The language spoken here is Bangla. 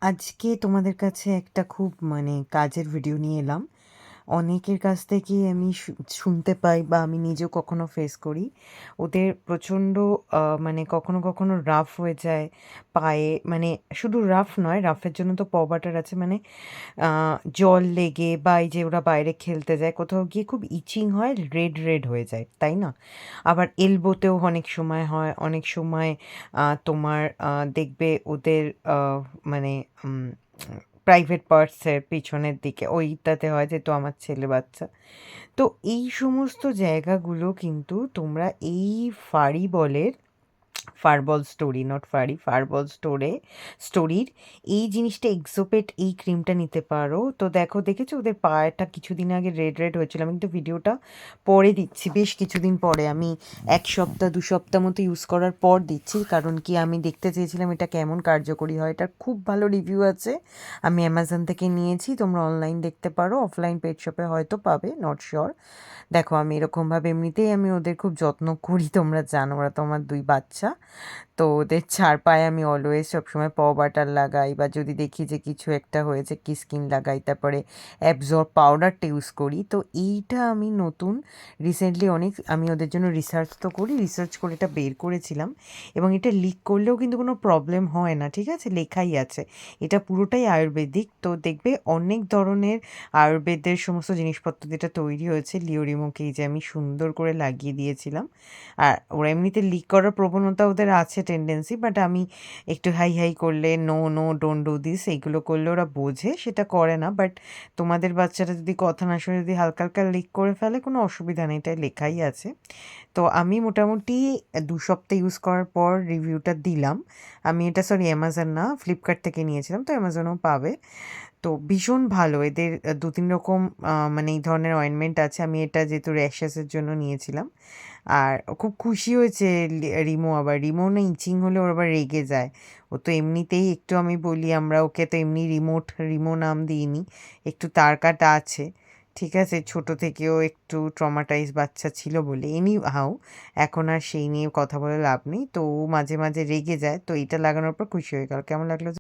আজকে তোমাদের কাছে একটা খুব কাজের ভিডিও নিয়ে এলাম। অনেকের কাছ থেকেই আমি শুনতে পাই বা আমি নিজেও কখনো ফেস করি। ওদের প্রচণ্ড কখনো কখনো রাফ হয়ে যায় পায়ে, শুধু রাফ নয়, রাফের জন্য তো বাটার আছে, জল লেগে বা এই যে ওরা বাইরে খেলতে যায় কোথাও গিয়ে খুব ইচিং হয়, রেড রেড হয়ে যায়, তাই না? আবার এলবোতেও অনেক সময় হয়, অনেক সময় তোমার দেখবে ওদের মানে প্রাইভেট পার্টসের পিছনের দিকে ওইটাতে হয়, যেহেতু আমার ছেলে বাচ্চা। তো এই সমস্ত জায়গাগুলো কিন্তু তোমরা এই ফাড়ি বলের ফারবল স্টোরি, নট ফাড়ি, ফারবল স্টোরির এই জিনিসটা এক্সোপেট এই ক্রিমটা নিতে পারো। তো দেখো, দেখেছো ওদের পায়েটা কিছুদিন আগে রেড রেড হয়েছিল। আমি কিন্তু ভিডিওটা পরে দিচ্ছি, বেশ কিছুদিন পরে, আমি 1 সপ্তাহ 2 সপ্তাহ মতো ইউজ করার পর দিচ্ছি, কারণ কি আমি দেখতে চেয়েছিলাম এটা কেমন কার্যকরী হয়। এটার খুব ভালো রিভিউ আছে। আমি অ্যামাজন থেকে নিয়েছি, তোমরা অনলাইন দেখতে পারো, অফলাইন পেট শপে হয়তো পাবে, নট শিওর। দেখো, আমি এরকমভাবে এমনিতেই আমি ওদের খুব যত্ন করি, তোমরা জানো, ওরা তো আমার 2 বাচ্চা। তো ওদের 4 পায়ে আমি অলওয়েজ সবসময় বাটার লাগাই, বা যদি দেখি যে কিছু একটা হয়েছে কিসকিন লাগাই, তারপরে অ্যাবজর্ব পাউডারটা ইউজ করি। তো এইটা আমি নতুন রিসেন্টলি আমি ওদের জন্য রিসার্চ তো করি, রিসার্চ করে এটা বের করেছিলাম। এবং এটা লিক করলেও কিন্তু কোনো প্রবলেম হয় না, ঠিক আছে, লেখাই আছে। এটা পুরোটাই আয়ুর্বেদিক। তো দেখবে অনেক ধরনের আয়ুর্বেদের সমস্ত জিনিসপত্র যেটা তৈরি হয়েছে লিওরিমোকে এই যে আমি সুন্দর করে লাগিয়ে দিয়েছিলাম। আর ওরা এমনিতে লিক করার প্রবণতা ওদের আছে, টেন্ডেন্সি, বাট আমি একটু হাই হাই করলে, no no don't do this, এইগুলো করলে ওরা বোঝে, সেটা করে না। বাট তোমাদের বাচ্চারা যদি কথা না শুনে যদি হালকা হালকা লিক করে ফেলে, কোনো অসুবিধা নেই, এটাই লেখাই আছে। তো আমি মোটামুটি 2 সপ্তাহ ইউজ করার পর রিভিউটা দিলাম। আমি এটা, সরি, অ্যামাজন না, ফ্লিপকার্ট থেকে নিয়েছিলাম, তো অ্যামাজনেও পাবে। তো ভীষণ ভালো এদের 2-3 রকম এই ধরনের অয়েনমেন্ট আছে। আমি এটা যেহেতু র্যাশেসের জন্য নিয়েছিলাম। আর খুব খুশি হয়েছে রিমো। আবার রিমো না ইচিং হলে ওর আবার রেগে যায়। ও তো এমনিতেই একটু, আমি বলি, আমরা ওকে তো এমনি রিমো নাম দিইনি, একটু তার কাটা আছে, ঠিক আছে, ছোট থেকেও একটু ট্রমাটাইজ বাচ্চা ছিল বলে। এনি হাউ, এখন আর সেই নিয়ে কথা বলে লাভ নেই। তো ও মাঝে মাঝে রেগে যায়, তো এটা লাগানোর পর খুশি হয়ে গেল। কেমন লাগলো?